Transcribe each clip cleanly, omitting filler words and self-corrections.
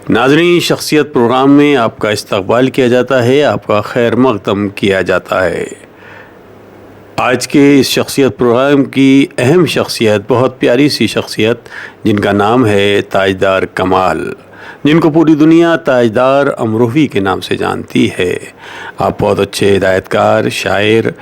नाज़रीन, शख्सियत प्रोग्राम में आपका इस्तकबाल किया जाता है, आपका खैर मक़दम किया जाता है। आज के इस शख्सियत प्रोग्राम की अहम शख्सियत, बहुत प्यारी सी शख्सियत, जिनका नाम है ताजदार कमाल, जिनको पूरी दुनिया ताजदार अमरोही के नाम से जानती है। आप बहुत अच्छे हिदायतकार, शायर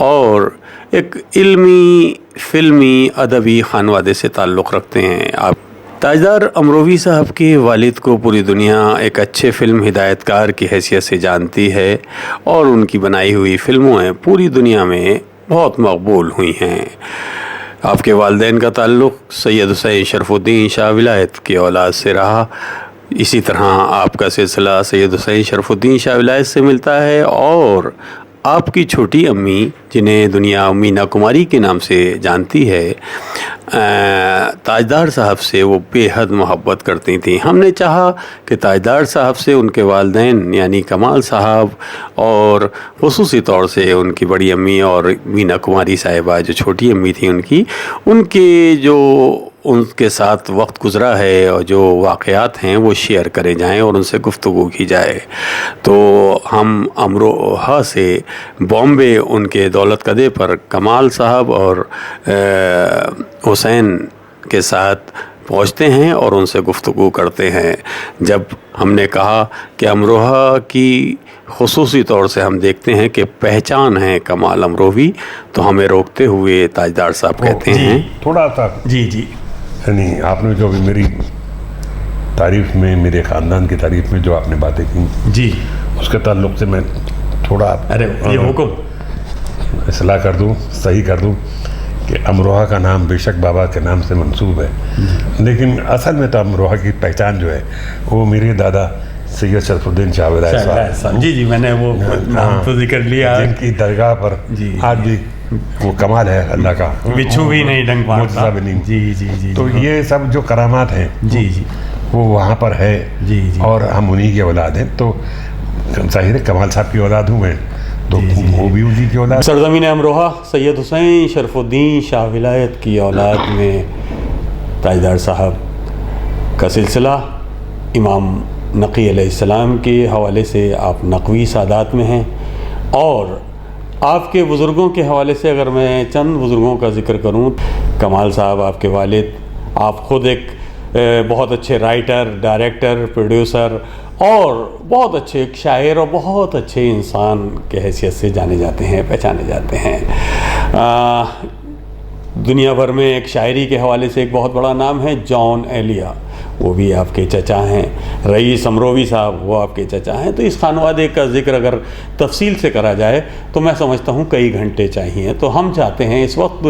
और एक इल्मी, फ़िल्मी, अदबी खानवादे से ताल्लुक़ रखते हैं। आप ताजदार अमरोही साहब के वालिद को पूरी दुनिया एक अच्छे फ़िल्म हिदायतकार की हैसियत से जानती है और उनकी बनाई हुई फ़िल्में पूरी दुनिया में बहुत मकबूल हुई हैं। आपके वालिदैन का ताल्लुक़ सैयद हुसैन शरफ़ुद्दीन शाह विलायत की औलाद से रहा। इसी तरह आपका सिलसिला सैयद हुसैन शरफ़ुद्दीन शाह विलायत से मिलता है और आपकी छोटी अम्मी, जिन्हें दुनिया मीना कुमारी के नाम से जानती है, ताजदार साहब से वो बेहद मोहब्बत करती थीं। हमने चाहा कि ताजदार साहब से उनके वालिदैन यानी कमाल साहब और ख़ुसूसी तौर से उनकी बड़ी अम्मी और मीना कुमारी साहिबा जो छोटी अम्मी थी उनके जो उनके साथ वक्त गुज़रा है और जो वाक़यात हैं वो शेयर करे जाएं और उनसे गुफ्तगू की जाए। तो हम अमरोहा से बॉम्बे उनके दौलत कदे पर कमाल साहब और हुसैन के साथ पहुंचते हैं और उनसे गुफ्तगू करते हैं। जब हमने कहा कि अमरोहा की ख़ुसूसी तौर से हम देखते हैं कि पहचान है कमाल अमरोही, तो हमें रोकते हुए ताजदार साहब कहते हैं थोड़ा सा जी यानी आपने जो भी मेरी तारीफ़ में, मेरे ख़ानदान की तारीफ़ में जो आपने बातें की जी, उसके ताल्लुक़ से मैं थोड़ा ये हुक्म इस्लाह कर दूँ, सही कर दूँ कि अमरोहा का नाम बेशक बाबा के नाम से मंसूब है, लेकिन असल में तो अमरोहा की पहचान जो है वो मेरे दादा सैयद शरफ़ुद्दीन शाह विलायत साहब। जी, मैंने वो नाम तो जिक्र लिया, जिनकी दरगाह पर आज भी वो कमाल है अल्लाह का, बिच्छू भी नहीं डंक मारता। जी। तो ये सब जो करामात हैं जी वो वहाँ पर है जी। और हम उन्हीं की औलाद हैं, तो जाहिर है कमाल साहब की औलाद हूँ मैं, तो वो भी उन्हीं की औलाद। सरज़मीन अमरोहा सैयद हुसैन शरफ़ुद्दीन शाह विलायत की औलाद में ताजदार साहब का सिलसिला इमाम नक़ी अलैहिस्सलाम के हवाले से आप नक़वी सादात में हैं, और आपके बुज़ुर्गों के हवाले से अगर मैं चंद बुज़ुर्गों का ज़िक्र करूं, कमाल साहब आपके वालिद, आप ख़ुद एक बहुत अच्छे राइटर, डायरेक्टर, प्रोड्यूसर और बहुत अच्छे एक शायर और बहुत अच्छे इंसान के हैसियत से जाने जाते हैं, पहचाने जाते हैं। दुनिया भर में एक शायरी के हवाले से एक बहुत बड़ा नाम है जॉन एलिया, वो भी आपके चचा हैं। रईस अमरोही साहब, वो आपके चचा हैं। तो इस खानवादे का ज़िक्र अगर तफसील से करा जाए तो मैं समझता हूँ कई घंटे चाहिए। तो हम चाहते हैं इस वक्त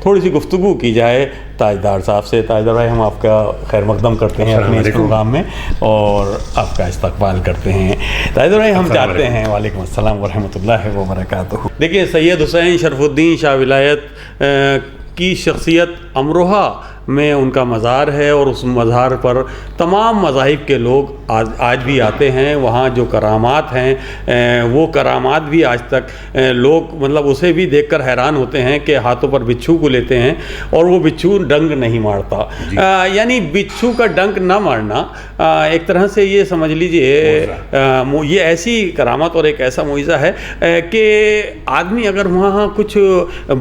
थोड़ी सी गुफ्तगू की जाए ताजदार साहब से। ताजदार भाई, हम आपका खैर मकदम करते हैं अपने इस प्रोग्राम में और आपका इस्तकबाल करते हैं। ताजदार भाई, हम चाहते हैं, वालेकुम अस्सलाम व रहमतुल्लाहि व बरकातुहू। देखिए, सैयद हुसैन शरफ़ुद्दीन शाह विलायत की शख्सियत अमरोहा में उनका मज़ार है और उस मज़ार पर तमाम मज़ाहिब के लोग आज भी आते हैं। वहाँ जो करामात हैं वो करामात भी आज तक लोग मतलब उसे भी देखकर हैरान होते हैं कि हाथों पर बिच्छू को लेते हैं और वो बिच्छू डंक नहीं मारता। यानी बिच्छू का डंक ना मारना एक तरह से ये समझ लीजिए ये ऐसी करामत और एक ऐसा मुइज़ा है कि आदमी अगर वहाँ कुछ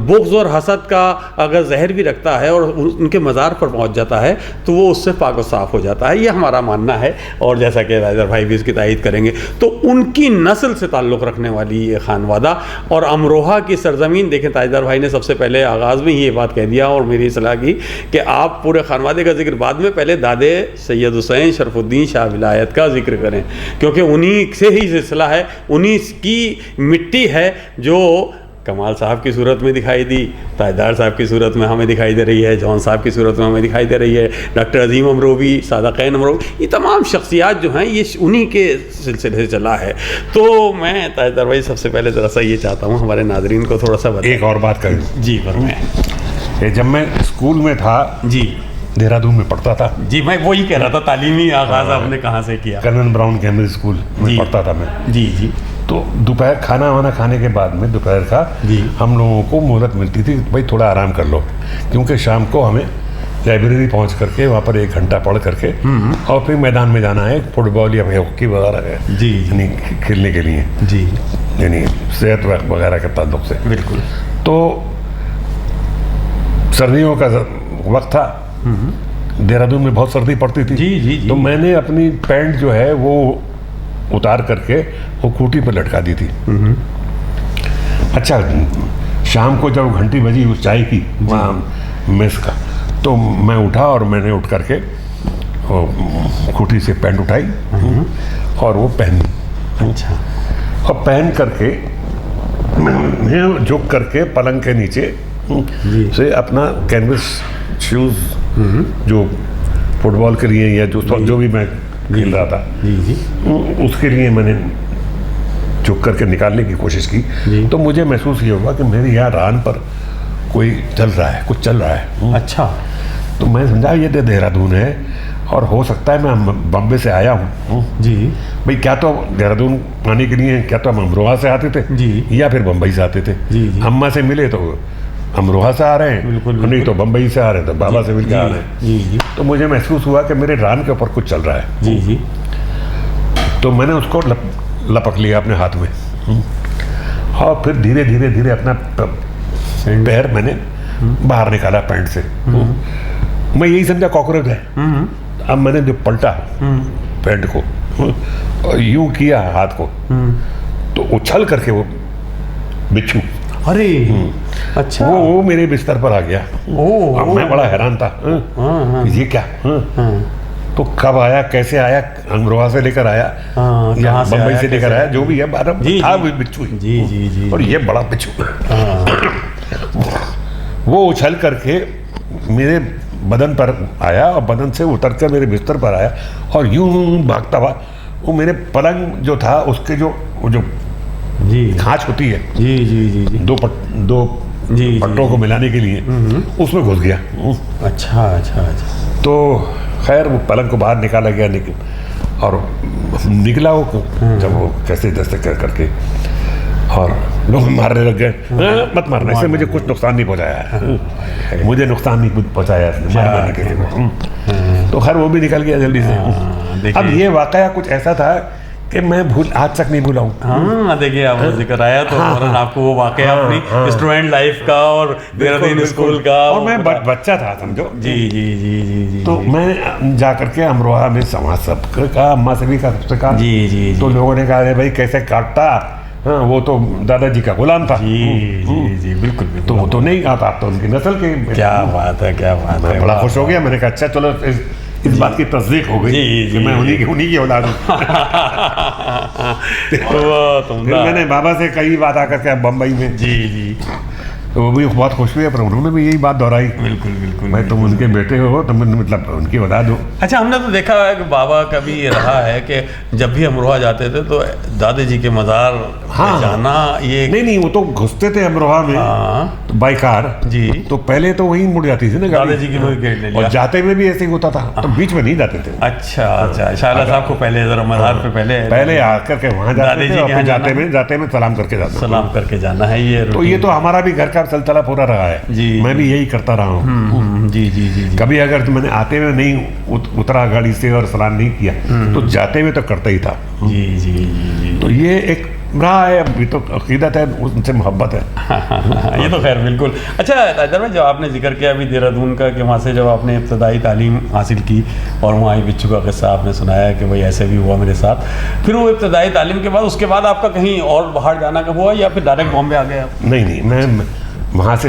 बुग़्ज़ और हसद का अगर जहर भी रखता है और उनके मज़ार पर पहुंच जाता है तो वो उससे पाक और साफ़ हो जाता है। ये हमारा मानना है और जैसा कि ताजदार भाई भी इसकी तायीद करेंगे। तो उनकी नस्ल से ताल्लुक़ रखने वाली ये खानवादा और अमरोहा की सरज़मीन, देखें ताजदार भाई ने सबसे पहले आगाज़ में ही ये बात कह दिया और मेरी सलाह की कि आप पूरे खानवादे का जिक्र बाद में, पहले दादे सैयद हुसैन शरफ़ुद्दीन शाह विलायत का जिक्र करें, क्योंकि उन्हीं से ही सिलसिला है, उन्हीं की मिट्टी है जो कमाल साहब की सूरत में दिखाई दी, ताजदार साहब की सूरत में हमें दिखाई दे रही है, जॉन साहब की सूरत में हमें दिखाई दे रही है, डॉक्टर अजीम अमरोही, सादक़ैन अमरोही, ये तमाम शख्सियात जो हैं ये उन्हीं के सिलसिले से चला है। तो मैं ताजदार भाई सबसे पहले ज़रा सा ये चाहता हूँ हमारे नाज़रीन को थोड़ा सा बताएं। एक और बात करें जी, फरमाएं। जब मैं स्कूल में था जी, देहरादून में पढ़ता था जी, मैं वही कह रहा था, तालीमी आगाज़ आपने कहाँ से किया? कर्नल ब्राउन कैम्ब्रिज स्कूल में पढ़ता था मैं। जी। तो दोपहर खाना वाना खाने के बाद में दोपहर का जी हम लोगों को मोहलत मिलती थी, भाई थोड़ा आराम कर लो, क्योंकि शाम को हमें लाइब्रेरी पहुंच करके वहाँ पर 1 घंटा पढ़ करके और फिर मैदान में जाना है, फुटबॉल या हॉकी वगैरह है जी। यानी खेलने के लिए जी, यानी सेहत वगैरह के ताल्लुक से। बिल्कुल। तो सर्दियों का वक्त था, देहरादून में बहुत सर्दी पड़ती थी। जी जी जी। तो मैंने अपनी पैंट जो है वो उतार करके वो खूंटी पर लटका दी थी। अच्छा, शाम को जब घंटी बजी उस चाय की वहाँ मेस का, तो मैं उठा और मैंने उठ करके खूंटी से पैंट उठाई और वो पहनी। अच्छा। और पहन करके मैं झुक करके पलंग के नीचे से अपना कैनवस शूज़ जो फुटबॉल के लिए या जो भी मैं खेल रहा था जी जी, उसके लिए मैंने झुक करके निकालने की कोशिश की। तो मुझे महसूस ये हुआ कि मेरे यहाँ रान पर कोई चल रहा है, कुछ चल रहा है। अच्छा। तो मैं समझा ये देहरादून है और हो सकता है मैं बॉम्बे से आया हूँ। जी भाई क्या तो देहरादून आने के लिए क्या तो हम अमरोहा से आते थे जी, या फिर बम्बई से आते थे। जी जी, अम्मा से मिले तो अमरोहा से आ रहे हैं, बिल्कुल, नहीं तो बम्बई से आ रहे हैं, तो बाबा से मिल के आ रहे हैं। जी जी तो मुझे महसूस हुआ कि मेरे रान के ऊपर कुछ चल रहा है। जी जी, तो मैंने उसको लपक लिया अपने हाथ में और फिर धीरे धीरे धीरे अपना पैर मैंने बाहर निकाला पैंट से। मैं यही समझा कॉकरोच है। अब मैंने जो पलटा पैंट को और यूं किया हाथ को, तो उछल करके वो बिच्छू, अरे अच्छा, वो मेरे बिस्तर पर आ गया। अब मैं बड़ा हैरान था, ये क्या। तो कब आया, कैसे आया, अमरोहा से लेकर आया या बम्बई से लेकर आया, जो भी है, था वो बिच्छू। जी जी जी, और ये बड़ा बिच्छू वो उछल करके मेरे बदन पर आया और बदन से उतर कर मेरे बिस्तर पर आया और यूं भागता हुआ वो मेरे पलंग जो था उसके जो जी खांच होती है, जी जी जी जी, दो जी पट्टों को मिलाने के लिए, उसमें घुस गया। अच्छा अच्छा अच्छा। तो खैर वो पलंग को बाहर निकाला गया, और निकला वो जब वो कैसे दस्ते कर करके और लोग मारने लग गए। मत मारना, इससे मुझे कुछ नुकसान नहीं पहुंचाया, मुझे नुकसान नहीं पहुंचाया इसने मारने के लिए। तो खैर वो भी निकल गया जल्दी से। अब ये वाकया कुछ ऐसा था कि मैं आज तक नहीं भूला हूँ। हाँ देखिए, आप जिक्र आया तो फौरन आपको वो वाकया अपनी स्टूडेंट लाइफ का और देहरादून स्कूल का, और मैं बच्चा था समझो। जी जी जी जी जी। तो मैं जा करके अमरोहा में समाज सबका कहा, अम्मा से भी कहा। जी जी, तो लोगों ने कहा अरे भाई कैसे काटता, हाँ वो तो दादाजी का गुलाम था। जी जी जी, बिल्कुल बिल्कुल। तो वो तो नहीं आता, आप तो उनकी नस्ल के। क्या बात है, क्या बात है। बड़ा खुश हो गया, मैंने कहा अच्छा चलो इस बात की तस्दीक हो गई कि मैं उन्हीं की औलाद हूँ। फिर मैंने बाबा से कई बात आकर के बम्बई में। जी जी, तो वो भी बहुत खुश हुए, पर उन्होंने भी यही बात दोहराई, बिल्कुल बिल्कुल, भाई तुम उनके बेटे हो, तुम मतलब उनकी औलाद हो। अच्छा, हमने तो देखा है कि बाबा का भी ये रहा है कि जब भी अमरोहा जाते थे तो दादी जी के मज़ार में जाना, ये नहीं वो तो घुसते थे अमरोहा में तो बाई कार जी, तो पहले तो वहीं मुड़ जाती थी ना दादी जी की गेट ले लिया, और जाते में भी ऐसे ही होता था, तो बीच में नहीं जाते थे। अच्छा अच्छा, शाला साहब को पहले जरा मज़ार पे पहले आकर के वहाँ जाते थे, और जाते में सलाम करके जाना है। ये तो ये तो हमारा भी घर का सिलसिला पूरा रहा है जी, मैं भी यही करता रहा हूँ। जी जी जी, कभी अगर मैंने आते हुए नहीं उतरा गाड़ी से और सलाम नहीं किया तो जाते हुए तो करता ही था। जी जी जी, तो ये एक रहा है, अभी तो अकीदत है, उनसे मोहब्बत है। ये तो खैर बिल्कुल। अच्छा ताजर भाई, जब आपने जिक्र किया अभी देहरादून का कि वहाँ से जब आपने इब्तदाई तालीम हासिल की और वहाँ आई बिच्छू का किस्सा आपने सुनाया कि भाई ऐसे भी हुआ मेरे साथ, फिर वो इब्तदाई तालीम के बाद उसके बाद आपका कहीं और बाहर जाना कब हुआ या फिर डायरेक्ट बॉम्बे आ गए आप? नहीं, मैं वहाँ से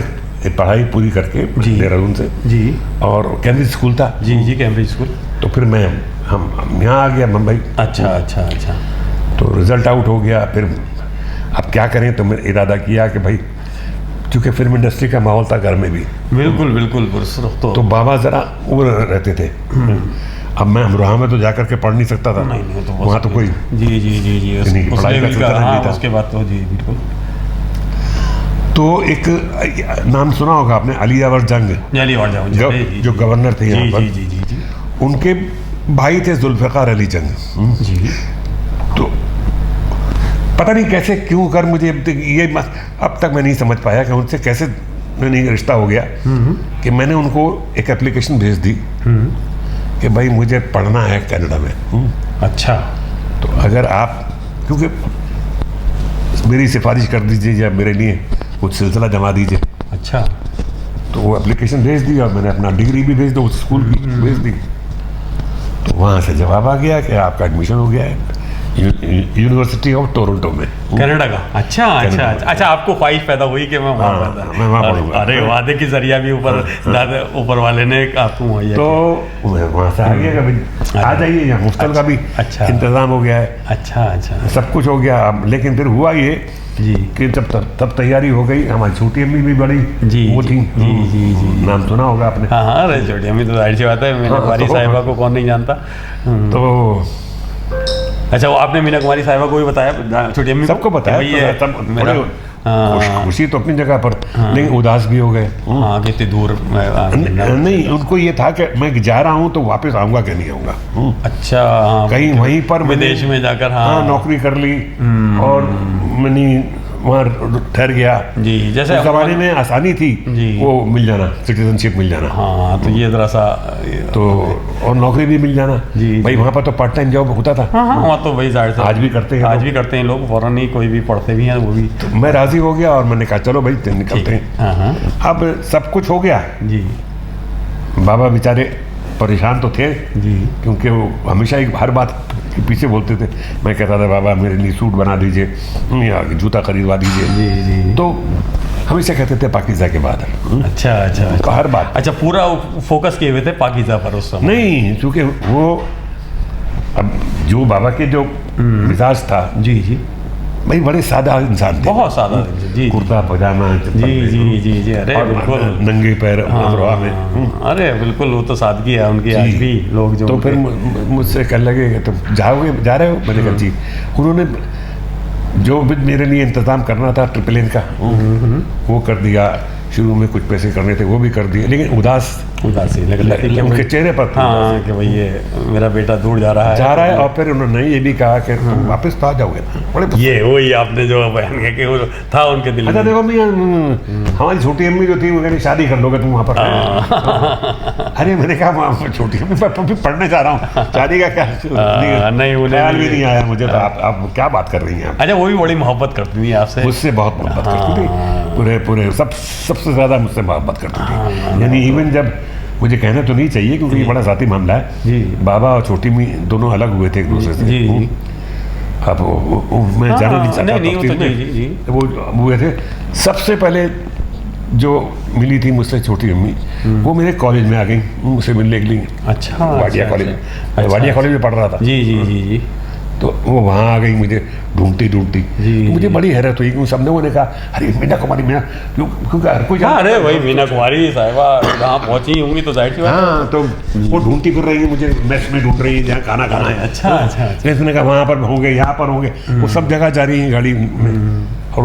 पढ़ाई पूरी करके देहरादून से जी, और कैम्ब्रिज स्कूल था। जी जी, कैम्ब्रिज स्कूल। तो फिर हम यहाँ आ गया मुंबई। अच्छा अच्छा अच्छा। तो रिजल्ट आउट हो गया, फिर अब क्या करें, तो मैंने इरादा किया कि भाई चूँकि फिल्म इंडस्ट्री का माहौल था घर में भी, बिल्कुल बिल्कुल, तो बाबा ज़रा वो रहते थे। अब मैं अमरोहा में तो जाकर के पढ़ नहीं सकता था, वहाँ तो कोई जी जी जी जी पढ़ाई का सिलसिला नहीं था। उसके बाद तो जी बिल्कुल। तो एक नाम सुना होगा आपने, अली यावर जंग, जो गवर्नर थे यहाँ पर, उनके भाई थे जुल्फ़िकार अली जंग जी। तो पता नहीं कैसे क्यों कर मुझे ये अब तक मैं नहीं समझ पाया कि उनसे कैसे नहीं रिश्ता हो गया कि मैंने उनको एक एप्लीकेशन भेज दी कि भाई मुझे पढ़ना है कनाडा में। अच्छा। तो अगर आप, क्योंकि मेरी सिफारिश कर दीजिए या मेरे लिए कुछ सिलसिला जमा दीजिए। अच्छा। तो वो एप्लीकेशन भेज दी और मैंने अपना डिग्री भी भेज दो, उस स्कूल की भेज दी। तो वहाँ से जवाब आ गया कि आपका एडमिशन हो गया है यूनिवर्सिटी ऑफ टोरंटो में, कनाडा का। अच्छा अच्छा अच्छा अच्छा, आपको ख्वाहिश पैदा हुई कि मैं वहाँ मैं वहाँ पढ़ूंगा। अरे वादे की जरिया भी ऊपर वाले ने आपको मुहैया तो मैं वहाँ से आ गया कि आ जाइए, यहाँ हॉस्टल का भी इंतजाम हो गया है। अच्छा अच्छा, सब कुछ हो गया। लेकिन फिर हुआ ये जी कि जब तब तैयारी हो गई। हमारी छोटी अम्मी भी बड़ी जी वो थी, जी जी जी, नाम सुना होगा आपने। हाँ हाँ, अरे छोटी अम्मी तो जाहिर सी बात है, मीना कुमारी साहिबा को कौन नहीं जानता। तो अच्छा, वो आपने मीना कुमारी साहिबा को भी बताया, छोटी अम्मी सबको बताया। खुशी तो अपनी जगह पर, लेकिन उदास भी हो गए। हाँ, कितनी दूर नहीं, उनको ये था कि मैं जा रहा हूँ तो वापस आऊँगा कि नहीं आऊँगा। अच्छा, कहीं वहीं पर विदेश में जाकर हाँ नौकरी कर ली और मैंने वहाँ ठहर गया। जी, जैसे उस ज़माने में आसानी थी वो मिल जाना, सिटीजनशिप मिल जाना। हाँ, तो ये ज़रा सा तो और नौकरी भी मिल जाना जी भाई। वहाँ पर तो पार्ट टाइम जॉब होता था। हाँ, वहाँ तो वही जाहिर आज भी करते हैं, आज भी करते हैं लोग, फौरन ही कोई भी पढ़ते भी हैं वो भी। तो मैं राज़ी हो गया और मैंने कहा चलो भाई निकलते हैं। अब सब कुछ हो गया जी। बाबा बेचारे परेशान तो थे जी, क्योंकि वो हमेशा एक हर बात के पीछे बोलते थे। मैं कहता था बाबा मेरे लिए सूट बना दीजिए या जूता खरीदवा दीजिए जी जी। तो हमेशा कहते थे पाकीज़ा के बाद। अच्छा अच्छा, तो हर बात। अच्छा, पूरा फोकस किए हुए थे पाकीज़ा पर उस समय? नहीं, क्योंकि वो अब जो बाबा के जो मिजाज था जी जी, भाई बड़े सादा इंसान थे, बहुत सादा जी। कुर्ता पजामा जी जी जी जी, अरे बिल्कुल नंगे पैर अमरोहा में। अरे बिल्कुल, वो तो सादगी है उनकी आज भी लोग जो। तो फिर मुझसे कहने लगे कि तुम जाओगे, जा रहे हो? मैंने कहा जी। उन्होंने जो भी मेरे लिए इंतज़ाम करना था ट्रिपल एन का वो कर दिया। शुरू में कुछ पैसे करने थे वो भी कर दिए, लेकिन उदासी उनके चेहरे पर हाँ कि भाई ये मेरा बेटा दूर जा रहा है। और फिर उन्होंने ये भी कहा कि तुम वापस तो आ जाओगे ना। बड़े ये वही आपने जो बयान किया कि वो था उनके दिल में। अच्छा देखो मैं हमारी छोटी अम्मी जो थी वो कहती शादी कर लोगे तुम वहाँ पर। अरे मैंने कहा वहाँ छोटी अम्मी पर पढ़ने जा रहा हूँ, शादी का क्या नहीं, ख्याल भी नहीं आया मुझे। तो आप क्या बात कर रही हैं? अच्छा, वो भी बड़ी मोहब्बत करती थी आपसे? मुझसे बहुत मोहब्बत करती थी, पूरे सबसे ज़्यादा मुझसे मोहब्बत करती थी। यानी इवन जब मुझे कहना तो नहीं चाहिए क्योंकि ये बड़ा ज़ाती मामला है जी। बाबा और छोटी मी दोनों अलग हुए थे एक दूसरे से जी। अब मैं जाना नहीं चाहता। वो हुए थे। सबसे पहले जो मिली थी मुझसे छोटी अम्मी, वो मेरे कॉलेज में आ गई मुझसे मिलने के लिए। अच्छा, वाडिया कॉलेज, वाडिया कॉलेज में पढ़ रहा था जी जी जी जी। तो वो वहाँ आ गई मुझे ढूंढती तो मुझे बड़ी हैरत हुई क्योंकि सबने उन्होंने कहा अरे मीना कुमारी मीना, क्योंकि हर कोई अरे भाई मीना कुमारी साहिबा जहाँ पहुँची होंगी तो जाहिर सी बात। हाँ, तो वो ढूंढती फिर रही है मुझे, मेस में ढूंढ रही है जहाँ खाना खाना है। अच्छा अच्छा, उसने कहा वहाँ पर होंगे, यहाँ पर होंगे, वो सब जगह जा रही है गाड़ी में। और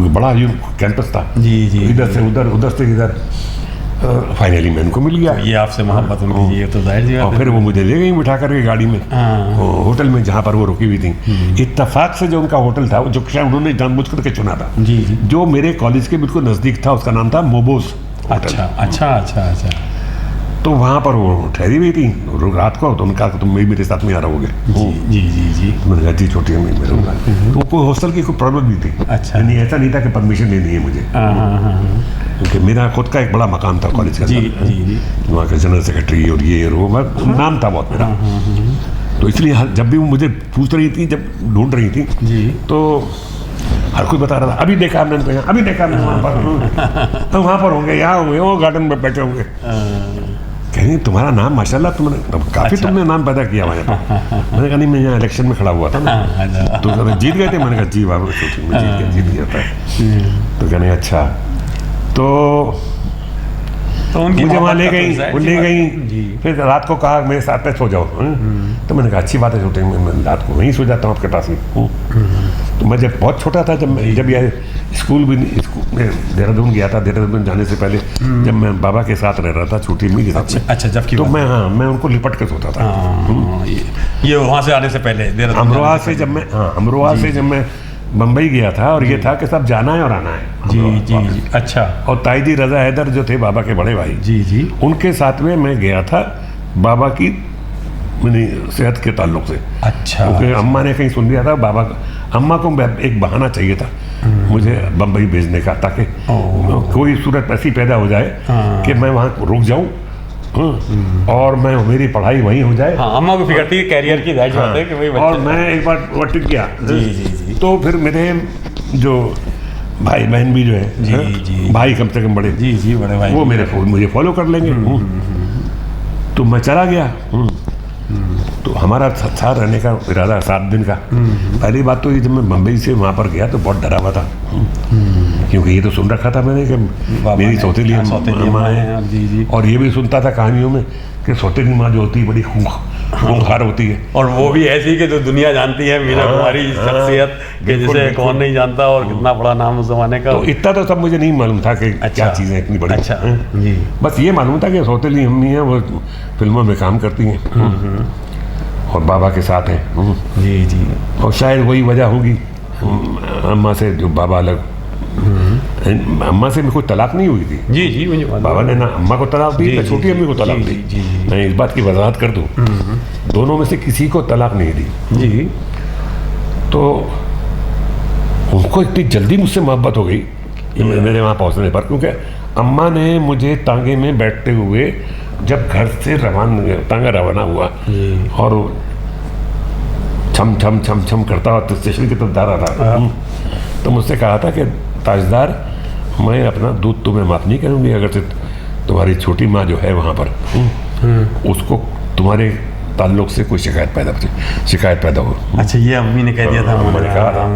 बड़ा कैंपस था जी जी, इधर से उधर, उधर से इधर। फाइनली मैं उनको मिल गया। ये आपसे मोहब्बत उनकी, ये तो जाहिर सी बात है। और फिर वो मुझे ले गई बिठा करके गाड़ी में होटल में जहाँ पर वो रुकी हुई थी। इत्तेफाक से जो उनका होटल था जो शायद उन्होंने जानबूझ करके चुना था जी जी, जो मेरे कॉलेज के बिल्कुल नज़दीक था, उसका नाम था मोबोस। अच्छा अच्छा अच्छा अच्छा। तो वहाँ पर वो ठहरी हुई थी रात को। तो उनका तुम मेरे साथ में आ रहोगे जी जी जी। मैंने कहा जी छोटी अम्मी मेरे तो कोई हॉस्टल की कोई प्रॉब्लम नहीं थी। अच्छा, नहीं ऐसा नहीं था कि परमिशन लेनी है मुझे, क्योंकि मेरा खुद का एक बड़ा मकाम था कॉलेज का जी जी, वहाँ का जनरल सेक्रेटरी और ये और वो नाम था बहुत मेरा। तो इसलिए जब भी वो मुझे पूछ रही थी, जब ढूंढ रही थी जी, तो हर कोई बता रहा था अभी देखा हमने, अभी देखा हमने वहाँ पर, तो वहाँ पर होंगे, यहाँ होंगे, वो गार्डन में बैठे होंगे। कहीं तुम्हारा नाम माशाल्लाह तुमने काफ़ी तुमने नाम पैदा किया वहाँ पर। मैंने कहा नहीं मैं यहाँ इलेक्शन में खड़ा हुआ था ना। तो जीत गए थे? मैंने कहा जी बाबू जीत गया था। तो कहने अच्छा, तो मुझे वहाँ ले गई, वो ले गई। फिर रात को कहा मेरे साथ में सो जाओ। तो मैंने कहा अच्छी बात है छोटे, मैं रात को वहीं सो जाता हूँ आपके पास ही। तो मैं जब बहुत छोटा था, जब यह स्कूल भी में देहरादून गया था, देहरादून जाने से पहले जब मैं बाबा के साथ रह रहा था छोटी अम्मी के साथ। अच्छा, जबकि तो मैं उनको लिपट के सोता था। ये वहाँ से आने से पहले अमरोहा से जब मैं बम्बई गया था और ये था कि सब जाना है और आना है। जी। अच्छा। और ताई जी रज़ा हैदर जो थे बाबा के बड़े भाई, जी। उनके साथ में मैं गया था बाबा की सेहत के ताल्लुक से। अच्छा। क्योंकि अम्मा ने कहीं सुन लिया था बाबा, अम्मा को एक बहाना चाहिए था मुझे बम्बई भेजने का, ताकि कोई सूरत ऐसी पैदा हो जाए कि मैं वहाँ रुक जाऊँ और मैं मेरी पढ़ाई वहीं हो जाए। हाँ, अम्मा को फिक्र थी कैरियर की, जाहिर बात है कि वही और मैं एक बार वो टिक गया। जी। तो फिर मेरे जो भाई बहन भी जो है, जी। भाई कम से कम बड़े, जी बड़े भाई, वो मुझे फॉलो कर लेंगे। तो मैं चला गया। तो हमारा साथ रहने का इरादा 7 दिन का। पहली बात तो ये, जब मैं बम्बई से वहाँ पर गया तो बहुत डरा हुआ था, क्योंकि ये तो सुन रखा था मैंने कि मेरी सौतेली माँ है। जी। और ये भी सुनता था कहानियों में कि सौतेली माँ जो होती है बड़ी खूंखार होती है, और वो भी ऐसी कि जो दुनिया जानती है, मीना कुमारी शख्सियत के जिसे कौन नहीं जानता, और कितना बड़ा नाम उस जमाने का। तो इतना तो सब मुझे नहीं मालूम था कि क्या चीज़ें इतनी बड़ी। अच्छा जी। बस ये मालूम था कि सौतेली अम्मी हैं, वो फिल्मों में काम करती हैं और बाबा के साथ हैं। जी। और शायद वही वजह होगी अम्मा से जो बाबा अलग। अम्मा से कोई तलाक नहीं हुई थी। जी मुझे बाबा ने ना अम्मा को तलाक दी, ना छोटी अम्मी को तलाक दी। मैं इस बात की वजाहत कर दूं, दोनों में से किसी को तलाक नहीं दी। जी। तो उनको इतनी जल्दी मुझसे मोहब्बत हो गई मेरे वहाँ पहुँचने पर, क्योंकि अम्मा ने मुझे तांगे में बैठते हुए जब घर से तांगा रवाना हुआ और छम छम छम छम करता हुआ तो स्टेशन की तरफ जा रहा था, तो मुझसे कहा था कि ताजदार, मैं अपना दूध तुम्हें माफ़ नहीं करूँगी अगर से तुम्हारी छोटी माँ जो है वहाँ पर उसको तुम्हारे ताल्लुक से कोई शिकायत पैदा हो। अच्छा, ये अम्मी ने कह दिया था? अम्मा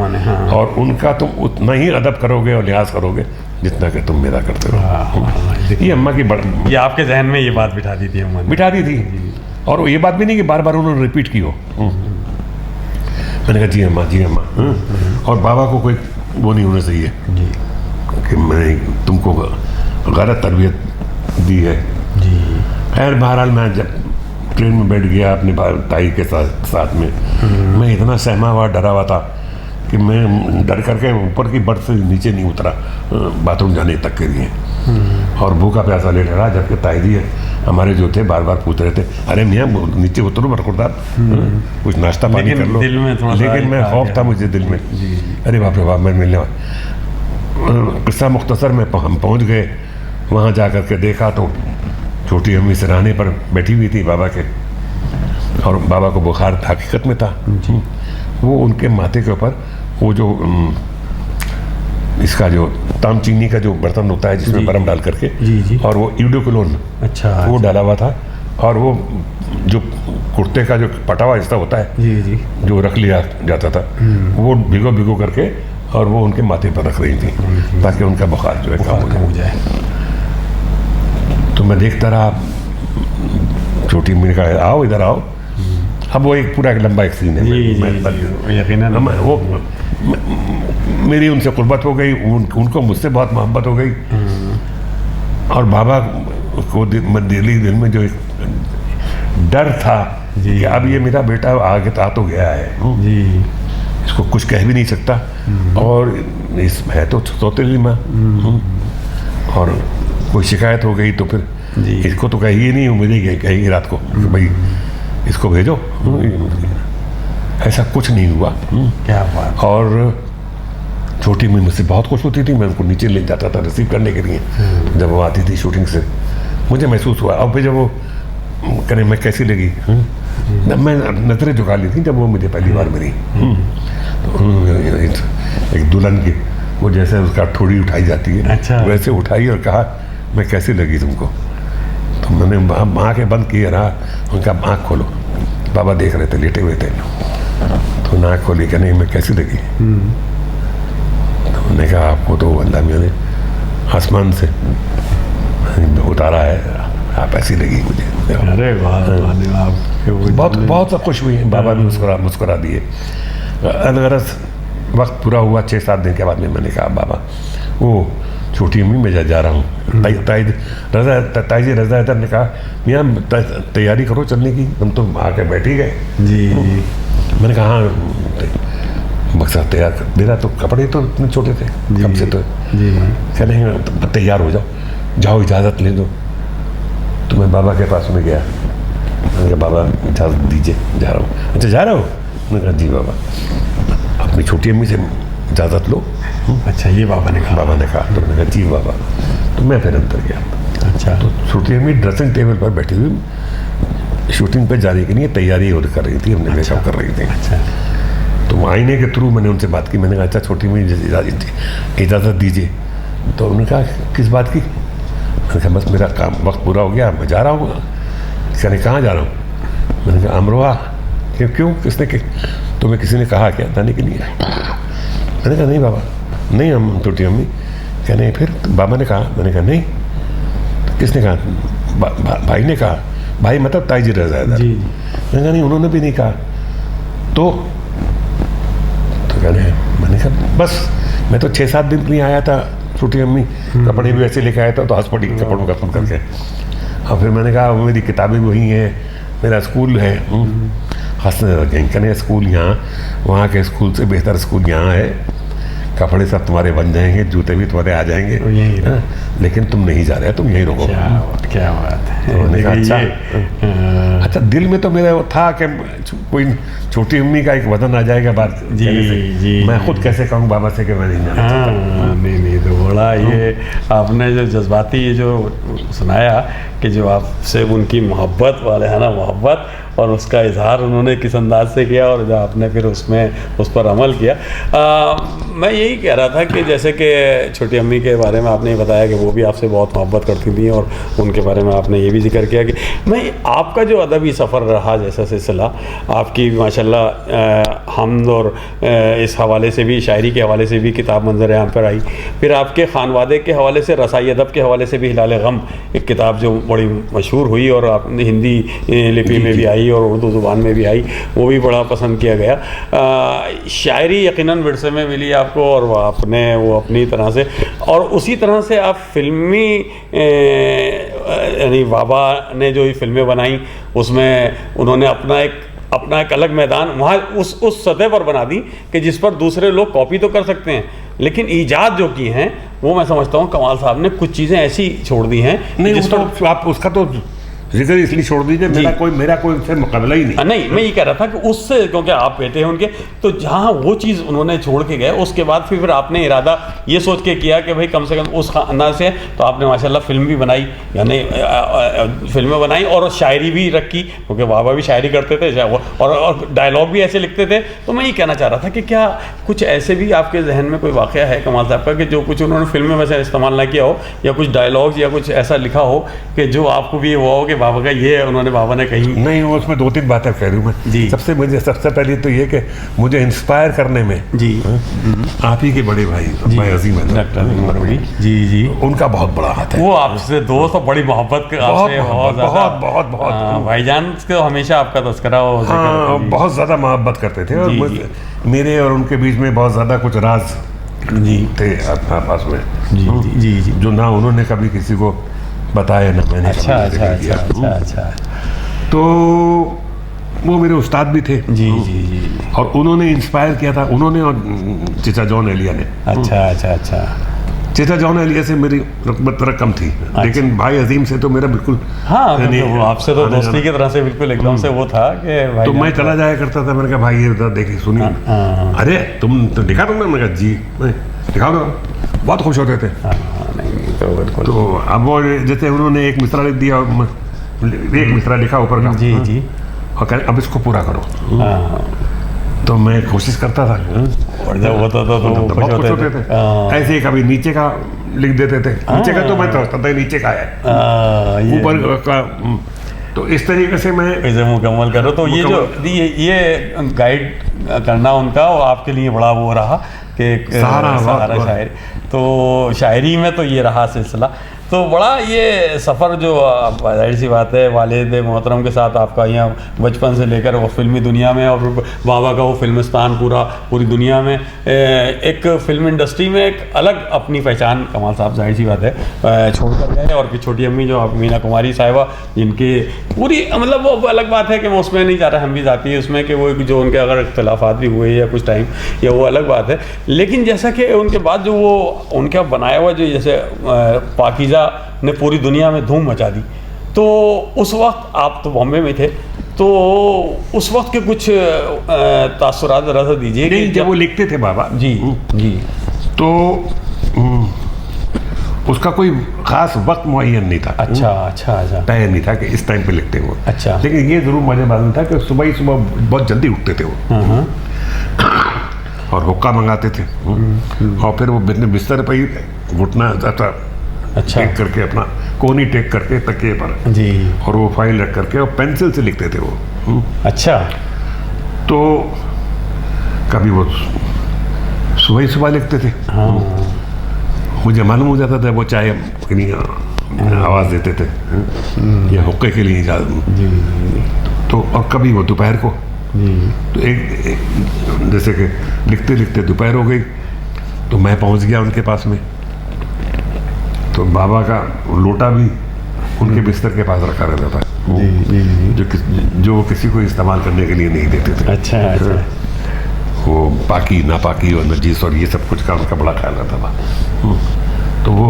ने कहा। और उनका तुम उतना ही अदब करोगे और लिहाज करोगे जितना कि तुम मेरा करते हो। ये अम्मा की ये आपके जहन में ये बात बिठा दी थी अम्मा ने? बिठा दी थी। और ये बात भी नहीं कि बार बार उन्होंने रिपीट की हो। मैंने कहा जी अम्मा। और बाबा को कोई वो नहीं होना चाहिए कि मैंने तुमको गलत तरबियत दी है। खैर बहरहाल मैं जब ट्रेन में बैठ गया अपने ताई के साथ में, मैं इतना सहमा हुआ, डरा हुआ था कि मैं डर करके ऊपर की बर्थ से नीचे नहीं उतरा बाथरूम जाने तक के लिए। और भूखा प्यासा लेट रहा, जबकि ताई जी हमारे जो थे बार बार पूछ रहे थे, अरे मियाँ नीचे उतरो बरकुरदार, कुछ नाश्ता पानी कर लो। लेकिन मैं खौफ था मुझे दिल में, अरे बाप रे बाप मैं मिलने वाला। किस्सा मुख्तसर में हम पहुँच गए। वहाँ जा कर के देखा तो छोटी अम्मी सिरहाने पर बैठी हुई थी बाबा के, और बाबा को बुखार हकीकत में था। वो उनके माथे के ऊपर वो जो इसका जो ताम चीनी का जो बर्तन होता है जिसमें बर्फ डाल करके, और वो यूडोकुलोन वो डाला हुआ था, और वो जो कुर्ते का जो पटावा हिस्सा होता है जो रख लिया जाता था, वो भिगो करके और वो उनके माथे पर रख रही थी ताकि उनका बुखार जो है कम हो जाए। तो मैं देखता रहा। छोटी अम्मी ने कहा आओ इधर आओ। अब वो एक पूरा लंबा एक सीन है। यकीनन वो मेरी उनसे कुर्बत हो गई, उनको मुझसे बहुत मोहब्बत हो गई। और बाबा को दिल में जो एक डर था कि अब ये मेरा बेटा आगे आ तो गया है, इसको कुछ कह भी नहीं सकता, और इस है तो सौतेली माँ, और कोई शिकायत हो गई तो फिर इसको तो कही नहीं, मुझे कहेगी रात को भाई इसको भेजो। ऐसा कुछ नहीं हुआ। क्या बात। और छोटी अम्मी मुझसे बहुत खुश होती थी, मैं उनको नीचे ले जाता था रिसीव करने के लिए जब वो आती थी शूटिंग से। मुझे महसूस हुआ। अब फिर जब वो करें मैं कैसी लगी, मैं नजरें झुका ली थी जब वो मुझे पहली बार मिली। एक दुल्हन की वो जैसे उसका ठोड़ी उठाई जाती है, अच्छा। वैसे उठाई और कहा मैं कैसी लगी तुमको। तो मैंने आँखें बंद किए रहा, उनका आँख खोलो। बाबा देख रहे थे, लेटे हुए थे, तो नाक खोली कि नहीं मैं कैसी लगी। तो उन्होंने कहा आपको तो अल्लाह मियाँ ने आसमान से उतारा है, आप ऐसी लगी मुझे। अरे वाह, बहुत सब खुश हुई। बाबा भी मुस्कुरा दिए। अलगरस वक्त पूरा हुआ 6-7 दिन के बाद में मैंने कहा बाबा वो छोटी अम्मी मैं जा रहा हूँ। ताई जी रज़ा हैदर ने कहा मियाँ तैयारी करो चलने की, तुम तो आके बैठ ही गए। जी। मैंने कहा हाँ अक्सर तेरा तो कपड़े तो इतने छोटे थे हमसे तो जी कहने तैयार हो जाओ इजाज़त ले दो। तो मैं बाबा के पास में गया, मैंने कहा बाबा इजाज़त दीजिए, जा रहा हूँ। अच्छा जा रहा हो? मैंने कहा जी बाबा। अपनी छोटी अम्मी से इजाज़त लो। अच्छा, ये बाबा ने कहा? बाबा ने कहा। तो मैंने कहा जी बाबा। तो मैं फिर अंदर गया। अच्छा। तो छोटी अम्मी ड्रेसिंग टेबल पर बैठी हुई शूटिंग पे जाने के लिए तैयारी कर रही थी, हमने मेकअप कर रही थी। अच्छा। तो आईने के थ्रू मैंने उनसे बात की। मैंने कहा अच्छा छोटी अम्मी इजाज़त दीजिए। तो उन्होंने कहा किस बात की? मैंने कहा बस मेरा काम वक्त पूरा हो गया, मैं जा रहा हूँ। कहने कहाँ जा रहा हूँ? मैंने कहा अमरोहा। क्यों किसने तुम्हें किसी ने कहा क्या जाने के लिए? मैंने कहा नहीं बाबा, नहीं हम छोटी अम्मी। कहने फिर बाबा ने कहा? मैंने कहा नहीं। तो किसने कहा? भाई ने कहा। भाई मतलब ताई जी रजा जी। मैंने कहा नहीं उन्होंने भी नहीं कहा। तो कहने मैंने कहा बस मैं तो 6-7 दिन के लिए आया था, छोटी अम्मी कपड़े भी ऐसे लेके आया था, तो हंस पड़ी कपड़ों का फोन करके। और फिर मैंने कहा मेरी किताबें भी वही हैं, मेरा स्कूल है। हंसने लगे। कहने स्कूल यहाँ, वहाँ के स्कूल से बेहतर स्कूल यहाँ है, कपड़े सब तुम्हारे बन जाएंगे, जूते भी तुम्हारे आ जाएंगे, लेकिन तुम नहीं जा रहे, तुम यहीं रहो। क्या बात है। तो मैंने कहा अच्छा दिल में तो मेरा था कि कोई छोटी अम्मी का एक वजन आ जाएगा बात। जी मैं खुद कैसे कहूँ बाबा से कि मैं नहीं जाना चाहता। नहीं तो बड़ा ये आपने जो जज्बाती ये जो सुनाया कि जो आपसे उनकी मोहब्बत वाले है ना, मोहब्बत और उसका इजहार उन्होंने किस अंदाज से किया और जो आपने फिर उसमें उस पर अमल किया। मैं यही कह रहा था कि जैसे कि छोटी अम्मी के बारे में आपने बताया कि वो भी आपसे बहुत मोहब्बत करती थी और उनके बारे में आपने ये भी जिक्र किया कि मैं आपका जो अदबी सफ़र रहा जैसा सिलसिला आपकी माशाल्लाह हमद और इस हवाले से भी, शायरी के हवाले से भी किताब मंजर आम पर आई, फिर आपके खानवादे के हवाले से रसाई अदब के हवाले से भी हिलाल गम एक किताब जो बड़ी मशहूर हुई और आपने हिंदी लिपि में भी आई और उर्दू ज़ुबान में भी आई, वो भी बड़ा पसंद किया गया। शायरी यकीनन विरसे में मिली आपको और आपने वो अपनी तरह से, और उसी तरह से आप फिल्मी यानी बाबा ने जो ये फिल्में बनाई उसमें उन्होंने अपना एक अलग मैदान वहाँ उस सतह पर बना दी कि जिस पर दूसरे लोग कॉपी तो कर सकते हैं, लेकिन ईजाद जो की हैं वो मैं समझता हूँ कमाल साहब ने कुछ चीज़ें ऐसी छोड़ दी हैं नहीं जिस पर आप उसका तो जिक्र इसलिए छोड़ दीजिए, मेरा कोई उनसे मुकाबला ही नहीं। नहीं, मैं ये कह रहा था कि उससे, क्योंकि आप बेटे हैं उनके, तो जहाँ वो चीज़ उन्होंने छोड़ के गए उसके बाद फिर आपने इरादा ये सोच के किया कि भाई कम से कम उस खानदान से, तो आपने माशाल्लाह फिल्म भी बनाई, यानी फिल्में बनाई और शायरी भी रखी, क्योंकि बाबा भी शायरी करते थे और डायलॉग भी ऐसे लिखते थे। तो मैं ये कहना चाह रहा था कि क्या कुछ ऐसे भी आपके जहन में कोई वाक़या है कमाल साहब का कि जो कुछ उन्होंने फिल्म में वैसे इस्तेमाल ना किया हो, या कुछ डायलॉग्स या कुछ ऐसा लिखा हो कि जो आपको भी वो हो कि बाबा का ये उन्होंने बाबा ने कही? नहीं, वो उसमें 2-3 बातें कह रही हूँ मैं जी। सबसे पहले तो ये कि मुझे इंस्पायर करने में जी आप ही के बड़े भाई भाई अजीम है जी उनका बहुत बड़ा हाथ है। वो आपसे दोस्त और बड़ी मोहब्बत बहुत भाईजान को हमेशा आपका तस्करा हो, बहुत ज़्यादा मोहब्बत करते थे और मेरे और उनके बीच में बहुत ज़्यादा कुछ राज जी थे आपस में जी जो ना उन्होंने कभी किसी को बताया ना मैंने। अच्छा। तो वो मेरे उस्ताद भी थे जी और उन्होंने इंस्पायर किया था, उन्होंने और चचा जॉन एलिया ने। अच्छा। चचा जॉन एलिया से मेरी रकबत कम थी, लेकिन भाई अजीम से तो मेरा बिल्कुल वो आपसे तो दोस्ती की तरह से बिल्कुल एकदम से वो था कि भाई तो मैं चला जाया करता था। मैंने कहा भाई ये उधर देखिए सुनिए, अरे तुम तो दिखा दूंगा। मैंने कहा जी दिखा दो, बहुत खुश होते थे। तो अब वो जैसे उन्होंने एक मिसरा लिख दिया, एक मिसरा लिखा ऊपर का जी और कह अब इसको पूरा करो। तो मैं कोशिश करता था और जब होता था तो बहुत खुश होते थे। ऐसे ही कभी नीचे का लिख देते थे, नीचे का तो मैं समझता था नीचे का है, ऊपर का। तो इस तरीके से मैं इसे मुकम्मल करो। तो ये जो ये गाइड करना उनका वो आपके लिए बड़ा वो रहा कि सहारा शायर। तो शायरी में तो ये रहा सिलसिला। तो बड़ा ये सफ़र जो जाहिर सी बात है वालिद मोहतरम के साथ आपका यहाँ बचपन से लेकर वो फिल्मी दुनिया में, और बाबा का वो फिल्मिस्तान पूरी दुनिया में, एक फिल्म इंडस्ट्री में एक अलग अपनी पहचान कमाल साहब जाहिर सी बात है छोड़ कर गए। और फिर छोटी अम्मी जो मीना कुमारी साहिबा, जिनके पूरी मतलब वो अलग बात है कि मैं उसमें नहीं जा रहा, हम भी जाती है उसमें कि वो जो उनके अगर इख्तलाफात भी हुए या कुछ टाइम, या वो अलग बात है। लेकिन जैसा कि उनके बाद जो वो उनका बनाया हुआ जो जैसे पाकीज़ा ने पूरी दुनिया में धूम मचा दी, तो उस वक्त आप तो बॉम्बे में थे, तो उस वक्त के कुछ तासुरात ज़रा सा दीजिए। नहीं, जब वो लिखते थे बाबा जी जी, तो उसका कोई खास वक्त मुअय्यन नहीं था। अच्छा अच्छा अच्छा, तय नहीं था कि इस टाइम पे लिखते वो। अच्छा, लेकिन ये ज़रूर मुझे मालूम था कि सुबह ही सुबह बहुत जल्दी उठते थे वो, और हुक्का मंगाते थे, और फिर वो बिस्तर पर ही घुटना था, अच्छा, टेक करके अपना कोनी टेक करके तकिए पर जी, और वो फाइल रख करके और पेंसिल से लिखते थे वो। अच्छा, तो कभी वो सुबह ही सुबह लिखते थे। हाँ, मुझे मालूम हो जाता था वो चाहे कितनी आवाज़ देते थे या हुक्के के लिए जी, तो, और कभी वो दोपहर को। तो एक जैसे कि लिखते लिखते दोपहर हो गई, तो मैं पहुंच गया उनके पास में, तो बाबा का लोटा भी उनके बिस्तर के पास रखा रहता था, जो किसी को इस्तेमाल करने के लिए नहीं देते थे। अच्छा अच्छा, वो पाकी नापाकी और नजीस और ये सब कुछ का उनका बड़ा ख्याल रहता था। तो वो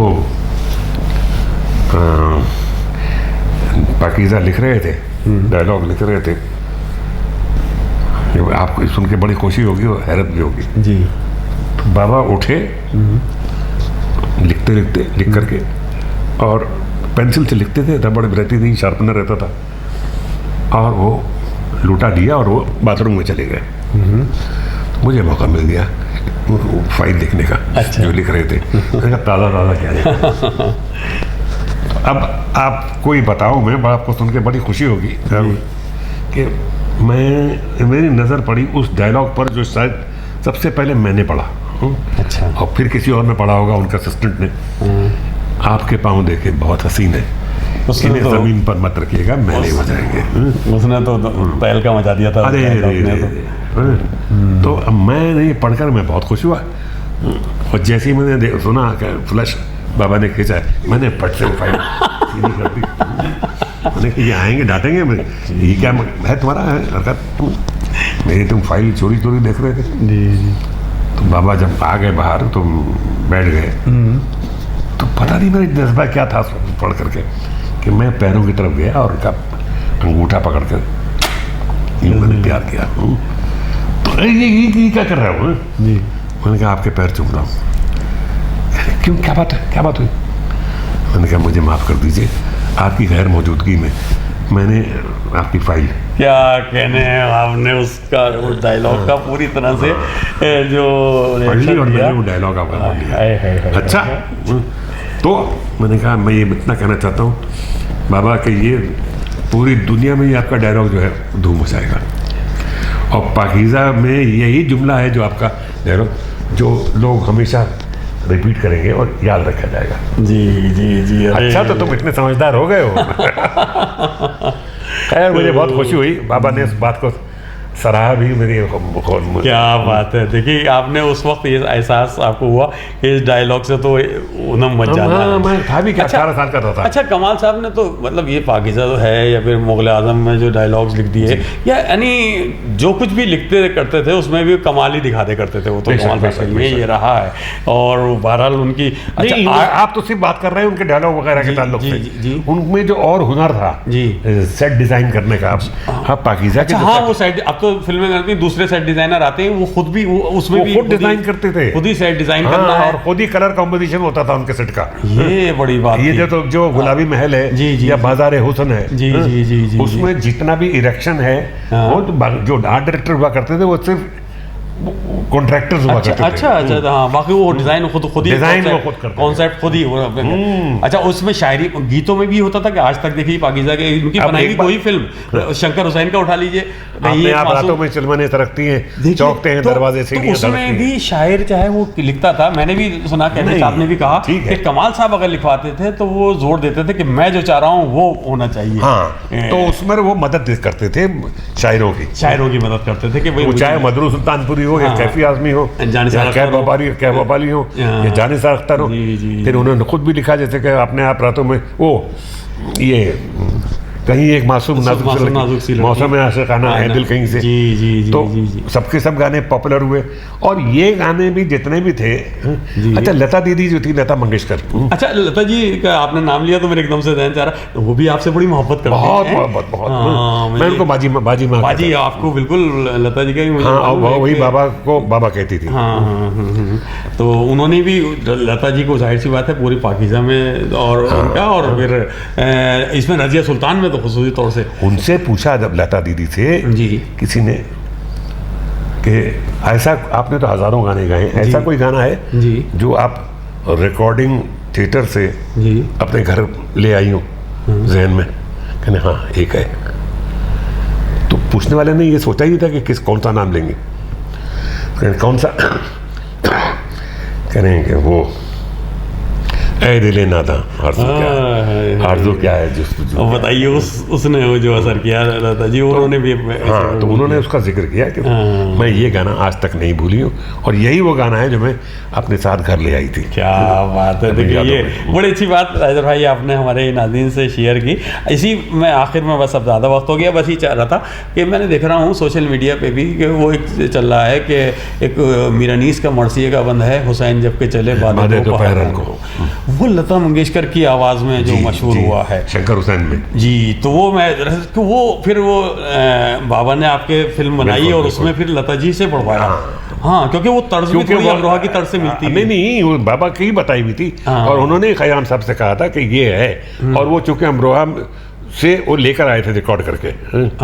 पाकीज़ा लिख रहे थे, डायलॉग लिख रहे थे, आपको सुन के बड़ी खुशी होगी और हैरत भी होगी जी। तो बाबा उठे, लिखते लिखते लिख करके, और पेंसिल से लिखते थे, रबड़ रहती थी, शार्पनर रहता था, और वो लूटा लिया और वो बाथरूम में चले गए। मुझे मौका मिल गया फाइल लिखने का। अच्छा। जो लिख रहे थे मैंने कहा ताज़ा ताज़ा क्या है। तो अब आप कोई बताओ, मैं आपको सुन के बड़ी खुशी होगी कि मेरी नज़र पड़ी उस डायलॉग पर जो शायद सबसे पहले मैंने पढ़ा। अच्छा, और फिर किसी और ने पढ़ा होगा, उनका असिस्टेंट ने। आपके पाँव देखे बहुत हसीन है, इन्हें तो ज़मीन पर मत रखिएगा, मैले हो जाएंगे। उसने तो तहलका मचा दिया था। तो अब मैंने पढ़कर मैं बहुत खुश हुआ, और जैसे ही मैंने सुना कि फ्लैश बाबा ने खींचा, मैंने पट से फाइल सीधी कर दी। मैंने कि ये आएंगे डांटेंगे, ये क्या है तुम्हारा हरकत, मेरी तुम फाइल चोरी चोरी देख रहे थे। जी। तो बाबा जब आ गए बाहर तो बैठ गए, तो पता नहीं मेरा जज्बा क्या था पढ़ करके कि मैं पैरों की तरफ गया और उनका अंगूठा पकड़ कर मैंने प्यार किया। तो ये क्या कर रहा हूँ जी। मैंने कहा आपके पैर चूम रहा हूँ। क्यों, क्या बात है, क्या बात हुई? मैंने कहा मुझे माफ़ कर दीजिए, आपकी गैर मौजूदगी में मैंने आपकी फाइल। क्या कहने हैं आपने उसका, उस डायलॉग का पूरी तरह से जो रिएक्शन और मैंने वो डायलॉग आपका बोल दिया। अच्छा, तो मैंने कहा मैं ये इतना कहना चाहता हूँ बाबा कि ये पूरी दुनिया में ये आपका डायलॉग जो है धूम मचाएगा, और पाकीज़ा में यही जुमला है जो आपका डायलॉग, जो लोग हमेशा रिपीट करेंगे और याद रखा जाएगा। जी जी जी। अच्छा, तो तुम इतने समझदार हो गए हो। खैर मुझे बहुत खुशी हुई, बाबा ने इस बात को सराहा भी मेरी। क्या बात है। देखिए आपने उस वक्त ये एहसास आपको हुआ कि इस डायलॉग से तो उन्हें मच जाना है। मैं था भी क्या, 18 साल का था। अच्छा, कमाल साहब ने तो मतलब ये पाकीज़ा तो है, या फिर मुग़ल आज़म में जो डायलॉग्स लिख दिए, या यानी जो कुछ भी लिखते करते थे उसमें भी कमाल ही दिखाते करते थे वो तो कमाल साहब में ये रहा है। और बहरहाल उनकी, अच्छा आप तो सिर्फ बात कर रहे हैं उनके डायलॉग वगैरह के ताल्लुक से, उनमें जो और हुनर था जी सेट डिज़ाइन करने का। हाँ, पाकीज़ा के, हाँ वो सेट, अब तो फिल्में करती हैं, दूसरे सेट डिजाइनर आते हैं, वो खुद भी उसमें भी खुद डिजाइन करते थे, खुद ही सेट डिजाइन करना है, और खुद ही कलर कॉम्बिनेशन होता था उनके सेट का। ये बड़ी बात। ये जो गुलाबी महल है जी जी, या बाजार हुसन है जी जी जी जी, उसमें जितना भी इरेक्शन है वो जो आर्ट डायरेक्टर हुआ करते थे वो सिर्फ कॉन्ट्रैक्टर्स हुआ करते थे। अच्छा, हाँ, बाकी वो डिजाइन खुद ही डिजाइन वो खुद करते थे। कॉन्सेप्ट खुद ही अच्छा, उसमें शायरी गीतों में भी होता था कि आज तक देखिए पाकीज़ा के उनकी बनाई हुई कोई फिल्म, शंकर हुसैन का उठा लीजिए, अपने आप रातों में चिलमने तरकती हैं, चौकते हैं दरवाजे से, उसमें भी शायर चाहे वो लिखता था, मैंने भी सुना, कहने साहब ने भी कहा कि कमाल साहब अगर लिखवाते थे तो वो जोर देते थे कि मैं जो चाह रहा हूँ वो होना चाहिए। हाँ, तो उसमें वो मदद करते थे शायरों की मदद करते थे कि वो चाहे मदरू सुल्तानपुरी हो या कैफी आजमी हो या कैफ वबाली हो या जानिसार अख्तर हो। फिर उन्होंने खुद भी लिखा जैसे कि अपने आप रातों में वो ये कहीं एक मासूम नाजुक सी मौसम में आशिकाना है दिल कहीं से, तो सबके सब गाने पॉपुलर हुए। और ये गाने भी जितने भी थे, अच्छा लता दीदी जो थी, लता मंगेशकर, अच्छा लता जी का आपने नाम लिया तो मेरे एकदम से ध्यान चाह रहा, वो भी आपसे बड़ी मोहब्बत करती हैं। बहुत। मैं उनको बाजी आपको बिल्कुल लता जी का भी, हाँ, वही बाबा को बाबा कहती थी। तो उन्होंने भी लता जी को जाहिर सी बात है पूरी पाकीज़ा में और उनका, और फिर इसमें रज़िया सुल्तान में खुसूसी तौर से उनसे पूछा जब लता दीदी से जी किसी ने कि ऐसा, आपने तो हजारों गाने गाए, ऐसा कोई गाना है जी जो आप रिकॉर्डिंग थिएटर से जी अपने घर ले आई हो जहन में? कहने हाँ एक है। तो पूछने वाले ने ये सोचा ही था कि कौन सा नाम लेंगे। कहने कौन सा? कहें कि वो ऐ दिले नादा आरज़ू क्या है जो बताइए, उसने वो जो असर किया लता जी, उन्होंने भी हाँ, तो उन्होंने उसका जिक्र किया कि मैं ये गाना आज तक नहीं भूली हूँ, और यही वो गाना है जो मैं अपने साथ घर ले आई थी। क्या बात है, देखिए ये बड़ी अच्छी बात राइदर भाई आपने हमारे नाज़रीन से शेयर की। इसी में आखिर में बस अब ज़्यादा वक्त हो गया, बस ये चाह रहा था कि मैंने देख रहा हूँ सोशल मीडिया पे भी कि वो एक चल रहा है कि एक मीरानीस का मरसिए का बंद है, हुसैन जब के चले बादे दोपहर को, वो लता मंगेशकर की आवाज़ में जो मशहूर हुआ है शंकर हुसैन में जी। तो वो फिर वो बाबा ने आपके फिल्म बनाई और उसमें फिर लता जी से पढ़वाया। हाँ, क्योंकि वो तर्ज भी थोड़ी अमरोहा की तर्ज से मिलती है। नहीं, वो बाबा की बताई हुई थी, और उन्होंने खयाम साहब से कहा था कि ये है, और वो चूंकि अमरोहा से वो लेकर आए थे रिकॉर्ड करके।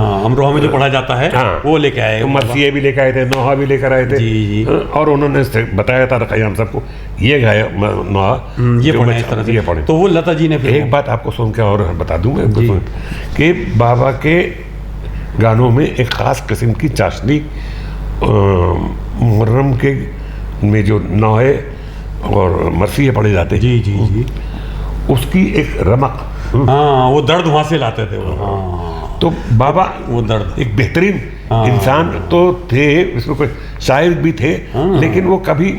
अमरोहा में जो पढ़ा जाता है वो लेके आए, मरसिए भी लेकर आए थे, नोहा भी लेकर आए थे जी। और उन्होंने बताया था खयाम साहब को ये गाया नोहा, ये पढ़े इस तरह से, पढ़े। तो वो लता जी ने फिर एक बात आपको सुन के और बता दूं मैं कि बाबा के गानों में एक ख़ास किस्म की चाशनी मुहर्रम के में जो नौहे और मरसिए पढ़े जाते जी जी जी, उसकी एक रमक, हाँ, वो दर्द वहाँ से लाते थे वो। हाँ, तो बाबा वो दर्द, एक बेहतरीन इंसान तो थे, इसमें कोई शायर भी थे, लेकिन वो कभी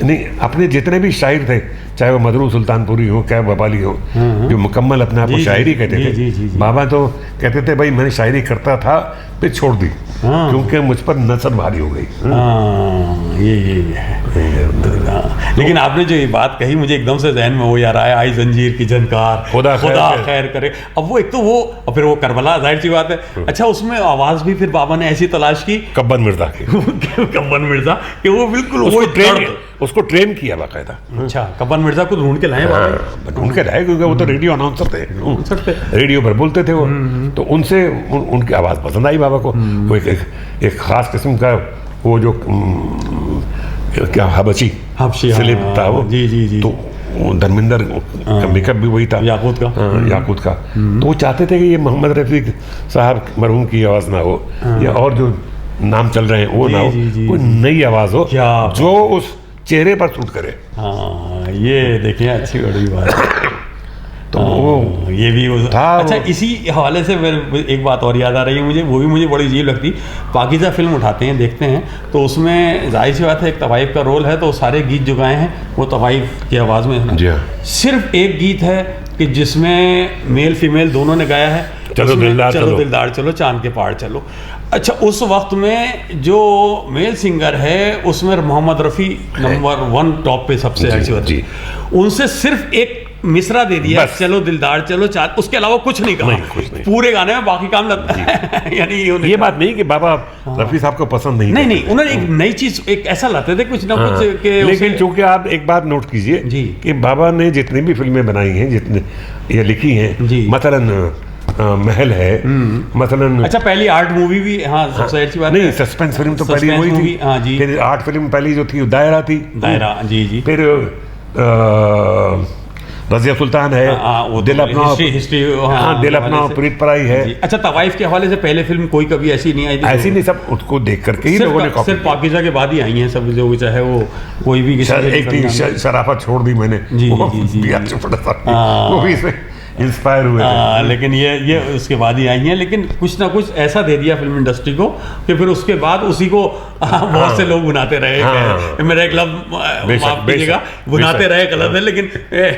नहीं, अपने जितने भी शायर थे, चाहे वो मदरू सुल्तानपुरी हो, क्या वबाली हो, जो मुकम्मल अपने आप को शायरी कहते थे, बाबा तो कहते थे भाई मैंने शायरी करता था फिर छोड़ दी क्योंकि मुझ पर नजर भारी हो गई। ये है। लेकिन आपने जो ये बात कही मुझे एकदम से जहन में वो यार आया, आई जंजीर की झनकार, खुदा खैर करे। अब वो एक तो वो, और फिर वो करबला, जाहिर सी बात है। अच्छा, उसमें आवाज भी फिर बाबा ने ऐसी तलाश की कब्बन मिर्जा की कब्बन मिर्जा कि वो बिल्कुल उसको ट्रेन किया बाकायदा। अच्छा, कब्बन मिर्जा को ढूंढ के लाए बाबा, ढूंढ के लाए क्योंकि वो तो रेडियो अनाउंसर थे, रेडियो पर बोलते थे वो, तो उनसे उनकी आवाज़ पसंद आई बाबा को। वो एक ख़ास किस्म का वो जो क्या हबशी फिल्म था वो, तो धर्मेंद्र का मेकअप भी वही था, याकूत का। तो वो चाहते थे कि ये मोहम्मद रफ़ी साहब मरहूम की आवाज़ ना हो, या और जो नाम चल रहे हैं वो ना हो, कोई नई आवाज़ हो जो उस चेहरे पर सूट करे। हाँ, ये देखिए अच्छी बड़ी बात। तो वो ये भी था। अच्छा, इसी हवाले से एक बात और याद आ रही है मुझे, वो भी मुझे बड़ी अजीब लगती। पाकीज़ा फिल्म उठाते हैं, देखते हैं, तो उसमें जाहिर सी बात है एक तवाइफ का रोल है, तो सारे गीत जो गाए हैं वो तवाइफ की आवाज़ में है। सिर्फ एक गीत है कि जिसमें मेल फीमेल दोनों ने गाया है, चलो दिलदार चलो चांद के पहाड़ चलो। अच्छा, उस वक्त में जो मेल सिंगर है उसमें मोहम्मद रफ़ी नंबर 1 टॉप पे सबसे अच्छी होती है, उनसे सिर्फ एक मिसरा दे दिया, चलो दिलदार चलो चांद, उसके अलावा कुछ नहीं कहा पूरे गाने में, बाकी काम लगता है। यानी ये बात नहीं कि बाबा रफ़ी साहब को पसंद नहीं, उन्होंने एक नई चीज एक ऐसा लाते थे कुछ ना कुछ के। लेकिन चूंकि आप एक बात नोट कीजिए कि बाबा ने जितनी भी फिल्में बनाई हैं, जितने ये लिखी हैं, मसलन महल है मसलन। अच्छा, पहली आर्ट मूवी भी, हाँ सबसे अच्छी बात नहीं, सस्पेंस फिल्म तो पहली वही थी। हाँ जी। फिर आर्ट फिल्म पहली जो थी दायरा थी। दायरा, जी जी। फिर रज़िया सुल्तान है, दिल अपना हिस्ट्री, दिल अपना प्रीत पराई है। अच्छा, तवाइफ के हवाले से पहले फिल्म कोई कभी ऐसी नहीं आई थी? ऐसी नहीं, सब उसको देख करके ही लोगों ने कॉपी। सिर्फ पाकिज़ा के बाद ही आई हैं सब, जो चाहे वो कोई भी एक थी शराफत छोड़ दी मैंने, जी जी वो भी इसमें इंस्पायर हुए थे। लेकिन ये उसके बाद ही आई हैं, लेकिन कुछ ना कुछ ऐसा दे दिया फिल्म इंडस्ट्री को कि फिर उसके बाद उसी को बहुत से लोग बुनाते रहे। मेरा एक लफ्ज़ माफ कीजिएगा, बुनाते रहे गलत है, लेकिन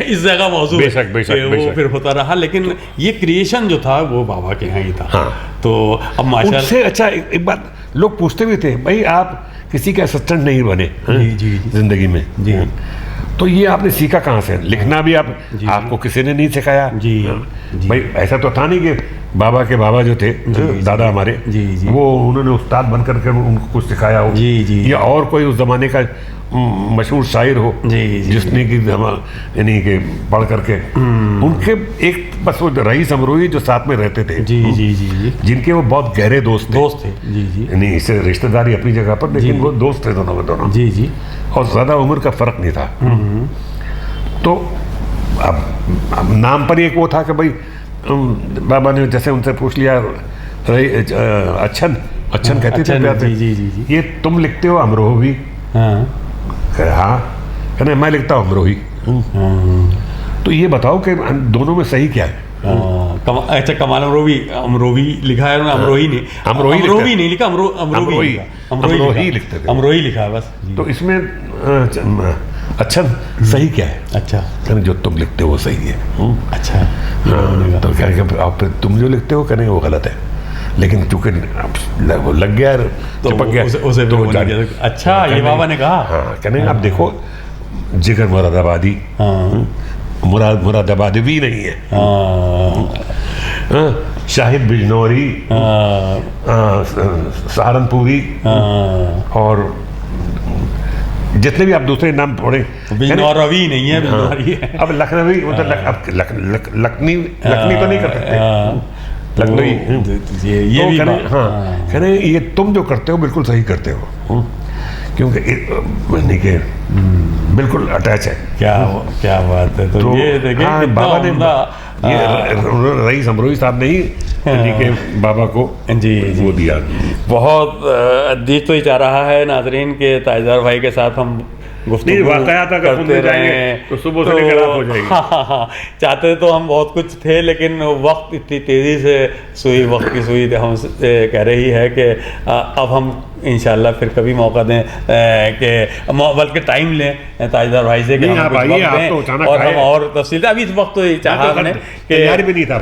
इस जगह मौजूद है वो फिर होता रहा। लेकिन ये क्रिएशन जो था वो बाबा के यहाँ ही था। तो अब माशाल्लाह उससे अच्छा एक बात लोग पूछते भी थे, भाई आप किसी के असिस्टेंट नहीं बने जिंदगी में जी, तो ये आपने सीखा कहाँ से? लिखना भी आपको किसी ने नहीं सिखाया जी, भाई ऐसा तो था नहीं कि बाबा के बाबा जो थे दादा हमारे वो उन्होंने उस्ताद बन करके उनको कुछ सिखाया हो या और कोई उस जमाने का मशहूर शायर हो जिसने कि यानी कि पढ़ करके उनके एक बस वो रईस अमरोही जो साथ में रहते थे जिनके वो बहुत गहरे दोस्त थे यानी इससे रिश्तेदारी अपनी जगह पर, लेकिन वो दोस्त थे दोनों में दोनों और ज़्यादा उम्र का फ़र्क नहीं था। तो अब नाम पर एक वो था कि भाई बाबा ने जैसे उनसे पूछ लिया, अच्छन कहते थे प्यार से, ये तुम लिखते हो अमरोही? हाँ, कहने मैं लिखता हूँ अमरोही। तो ये बताओ कि दोनों में सही क्या है? अच्छा, कमाल अमरोही लिखा है, अमरोही नहीं लिखा, अमरोही लिखते थे, अमरोही लिखा बस। तो इसमें अच्छा सही क्या है? अच्छा, जो तुम लिखते हो वो सही है। अच्छा, तो कहेंगे आप तुम जो लिखते हो कहने वो गलत है, लेकिन चूंकि लग गया चिपक गया उसे तो अच्छा ये बाबा ने कहा। हाँ, कहने आप देखो जिगर मुरादाबादी मुरादाबादी भी नहीं है, शाहिद बिजनौरी सहारनपुरी और जितने भी आप दूसरे नाम पढ़े, बिजनौरवी नहीं है, बिजनौरी है। अब लखनवी मतलब लखनी तो नहीं कर सकते, लखनवी ये भी कहने ये तुम जो करते हो बिल्कुल सही करते हो, क्योंकि नहीं के बिल्कुल अटैच है। क्या बात है। तो ये देखिए बाबा ने रईस अमरोही साहब ने ही के बाबा को वो दिया। बहुत दिल तो ही चाह रहा है नाजरीन के ताजदार भाई के साथ हम गुफ्तगू करते रहे तो सुबह से लेकर रात हो जाएगी। हाँ, चाहते तो हम बहुत कुछ थे, लेकिन वक्त इतनी तेज़ी से वक्त की सुई हम कह रही है कि अब हम इंशाल्लाह फिर कभी मौका दें कि बल्कि टाइम लें ताजदार भाई से कि हम कुछ वक्त दें और हम और तफसील। अभी इस वक्त तो चाहा हमने कि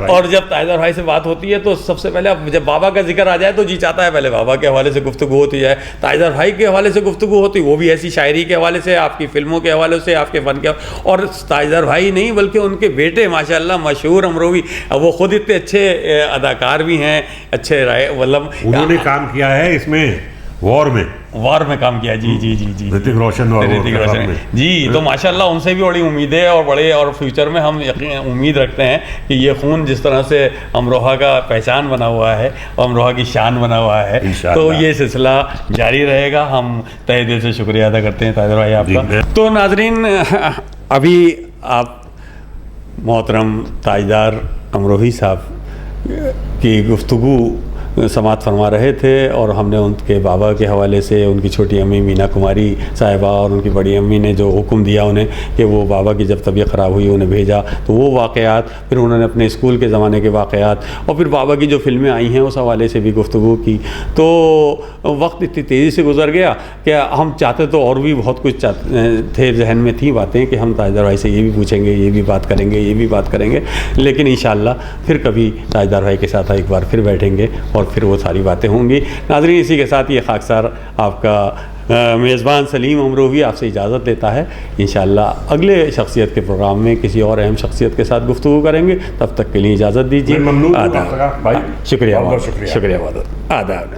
और जब ताजदार भाई से बात होती है तो सबसे पहले अब जब बाबा का जिक्र आ जाए तो जी चाहता है पहले बाबा के हवाले से गुफ्तगू होती जाए, ताजदार भाई के हवाले से गुफ्तगू होती, वो भी ऐसी शायरी के हवाले से, आपकी फिल्मों के हवाले से, आपके फ़न के, और ताजदार भाई नहीं बल्कि उनके बेटे माशाल्लाह मशहूर अमरोही, वो खुद इतने अच्छे अदाकार भी हैं, अच्छे मतलब उन्होंने काम किया है इसमें वॉर में काम किया। जी ऋतिक रोशन जी। तो माशाल्लाह उनसे भी बड़ी उम्मीदें और फ्यूचर में हम उम्मीद रखते हैं कि ये खून जिस तरह से अमरोहा का पहचान बना हुआ है, अमरोहा की शान बना हुआ है, तो ये सिलसिला जारी रहेगा। हम तहे दिल से शुक्रिया अदा करते हैं ताजदार भाई आपका। तो नाजरीन, अभी आप मोहतरम ताजदार अमरोही साहब की गुफ्तगू समात फरमा रहे थे और हमने उनके बाबा के हवाले से, उनकी छोटी अम्मी मीना कुमारी साहिबा और उनकी बड़ी अम्मी ने जो हुक्म दिया उन्हें कि वो बाबा की जब तबीयत ख़राब हुई उन्हें भेजा, तो वो वाक़यात, फिर उन्होंने अपने स्कूल के ज़माने के वाक़यात और फिर बाबा की जो फ़िल्में आई हैं उस हवाले से भी गुफ्तगू की। तो वक्त इतनी तेज़ी से गुजर गया कि हम चाहते तो और भी बहुत कुछ थे, जहन में थी बातें कि हम ताजदार भाई से ये भी पूछेंगे, ये भी बात करेंगे, लेकिन इंशाअल्लाह फिर कभी ताजदार भाई के साथ एक बार फिर बैठेंगे और फिर वो सारी बातें होंगी। नाज़रीन, इसी के साथ ये खाकसार आपका मेज़बान सलीम अमरोही आपसे इजाज़त लेता है। इंशाअल्लाह अगले शख्सियत के प्रोग्राम में किसी और अहम शख्सियत के साथ गुफ्तगू करेंगे, तब तक के लिए इजाज़त दीजिए। आदाब। शुक्रिया, आदाब।